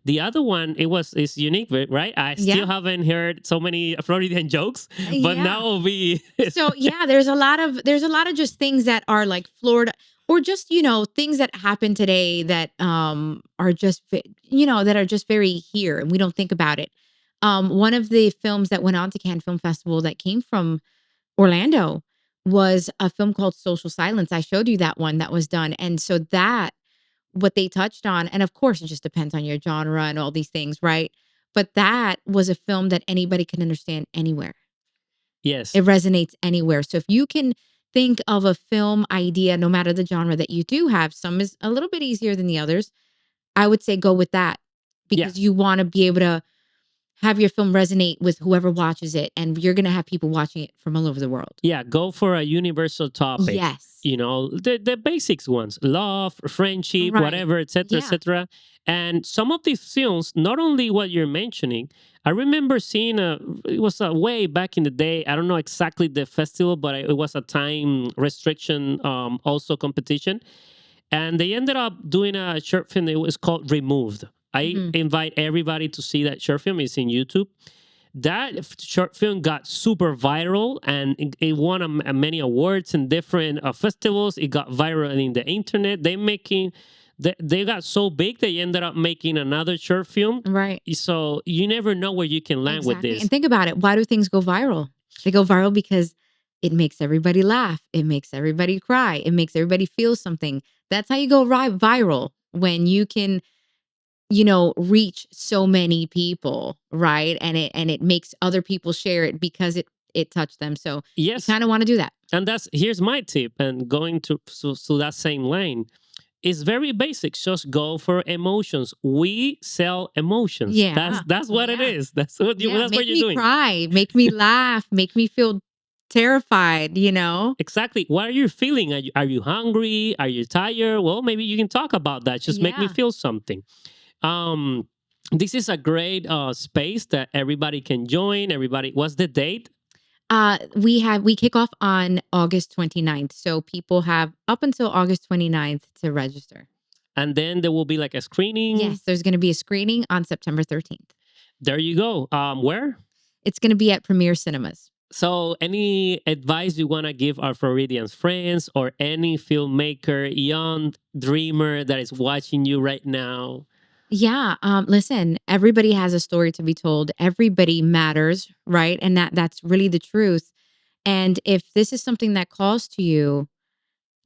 the other one, is unique, right? I still Yeah. haven't heard so many Floridian jokes, but Yeah. now will be. So yeah, there's a lot of just things that are like Florida, or just, things that happen today that are just that are just very here, and we don't think about it. One of the films that went on to Cannes Film Festival that came from Orlando was a film called Social Silence. I showed you that one that was done. And so that, what they touched on, and of course it just depends on your genre and all these things, right? But that was a film that anybody can understand anywhere. Yes. It resonates anywhere. So if you can think of a film idea, no matter the genre that you do have, some is a little bit easier than the others. I would say go with that, Yeah. because you want to be able to have your film resonate with whoever watches it, and you're going to have people watching it from all over the world. Yeah, go for a universal topic. Yes. The basics ones: love, friendship, Right. whatever, etc., Yeah. etc. And some of these films, not only what you're mentioning, I remember seeing it was a way back in the day. I don't know exactly the festival, but it was a time restriction, also competition, and they ended up doing a short film. It was called Removed. I Mhm. invite everybody to see that short film. It's in YouTube. That short film got super viral, and it won many awards in different festivals. It got viral in the internet. They got so big they ended up making another short film. Right. So you never know where you can land with Exactly. this. And think about it. Why do things go viral? They go viral because it makes everybody laugh. It makes everybody cry. It makes everybody feel something. That's how you go viral, when you can, reach so many people, right? And it makes other people share it because it touched them. So you Yes, kind of want to do that. and here's my tip. And going to that same lane, it's very basic. Just go for emotions. We sell emotions. Yeah. That's what it Yeah. is. That's what Yeah. that's what Make you're me doing. cry, make me laugh, make me feel terrified, Exactly. What are you feeling? Are you hungry? Are you tired? Well, maybe you can talk about that. Just make me Yeah. feel something. Um, this is a great space that everybody can join. Everybody, what's the date? We kick off on August 29th. So people have up until August 29th to register. And then there will be like a screening. Yes, there's going to be a screening on September 13th. There you go. Where? It's going to be at Premiere Cinemas. So, any advice you want to give our Floridians friends, or any filmmaker, young dreamer that is watching you right now? Yeah, listen, everybody has a story to be told. Everybody matters, right? And that's really the truth. And if this is something that calls to you,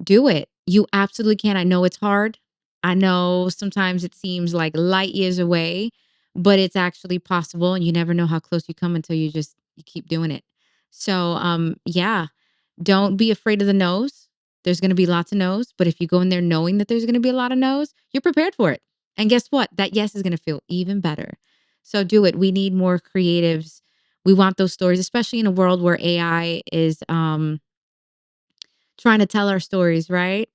do it. You absolutely can. I know it's hard. I know sometimes it seems like light years away, but it's actually possible, and you never know how close you come until you keep doing it. So, yeah, don't be afraid of the no's. There's going to be lots of no's, but if you go in there knowing that there's going to be a lot of no's, you're prepared for it. And guess what? That yes is going to feel even better. So do it. We need more creatives. We want those stories, especially in a world where AI is trying to tell our stories, right?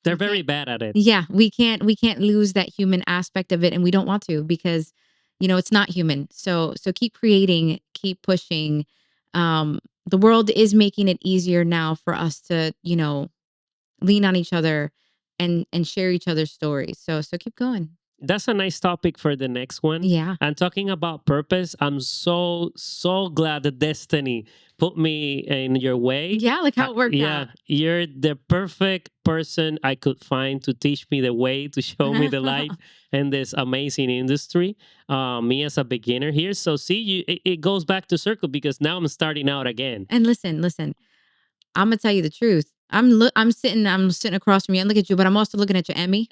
They're We very can't bad at it. Yeah, we can't lose that human aspect of it, and we don't want to, because it's not human. So keep creating, keep pushing. The world is making it easier now for us to, lean on each other and share each other's stories. So keep going. That's a nice topic for the next one. Yeah. And talking about purpose, I'm so glad that destiny put me in your way. Yeah, like how it worked Yeah, out. you're the perfect person I could find to teach me the way, to show me the light in this amazing industry. Me as a beginner here. So see, it goes back to circle, because now I'm starting out again. And listen, I'm gonna tell you the truth. I'm sitting across from you and look at you, but I'm also looking at your Emmy.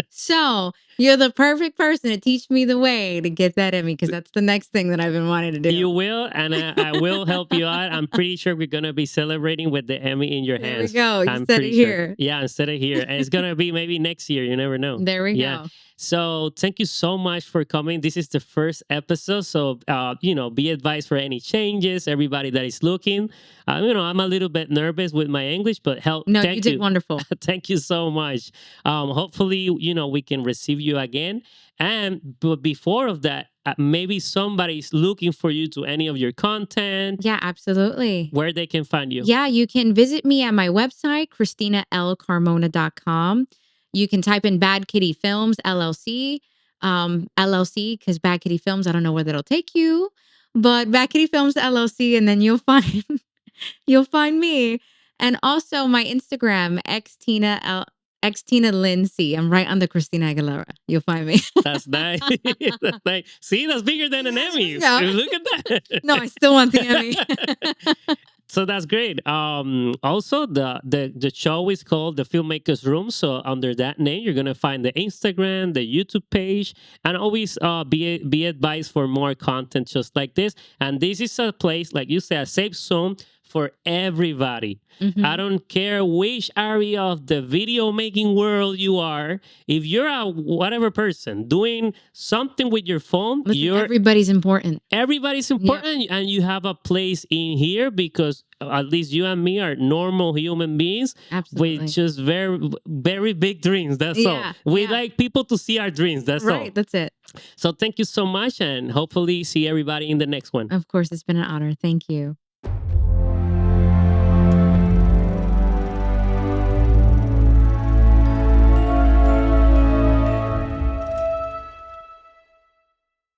So you're the perfect person to teach me the way to get that Emmy, because that's the next thing that I've been wanting to do. You will, and I will help you out. I'm pretty sure we're gonna be celebrating with the Emmy in your There hands. we go. You I'm said pretty it sure. here. Yeah, instead of here, and it's gonna be maybe next year. You never know. There we Yeah. go. So thank you so much for coming. This is the first episode, so be advised for any changes. Everybody that is looking, I'm a little bit nervous with my English, but No, you thank did you. wonderful. Thank you so much. Hopefully, we can receive you again. But before of that, maybe somebody's looking for you to any of your content, Yeah, absolutely. where they can find you. Yeah, you can visit me at my website, ChristinaLCarmona.com. You can type in Bad Kitty Films, LLC, LLC, because Bad Kitty Films, I don't know where that'll take you, but Bad Kitty Films, LLC, and then you'll find you'll find me. And also my Instagram, XTina Lindsay. I'm right under Christina Aguilera. You'll find me. That's nice. That's nice. See, that's bigger than an Emmy. Yeah. Look at that. No, I still want the Emmy. So that's great. Also, the show is called the Filmmakers Room. So under that name, you're gonna find the Instagram, the YouTube page, and always be advised for more content just like this. And this is a place, like you said, a safe zone for everybody. Mhm. I don't care which area of the video making world you are. If you're a whatever person doing something with your phone, Listen, everybody's important. everybody's important, and you have a place in here because at least you and me are normal human beings Absolutely. with just very very big dreams. That's Yeah, all. We yeah. like people to see our dreams. That's all. Right, that's it. So thank you so much, and hopefully see everybody in the next one. Of course, it's been an honor. Thank you.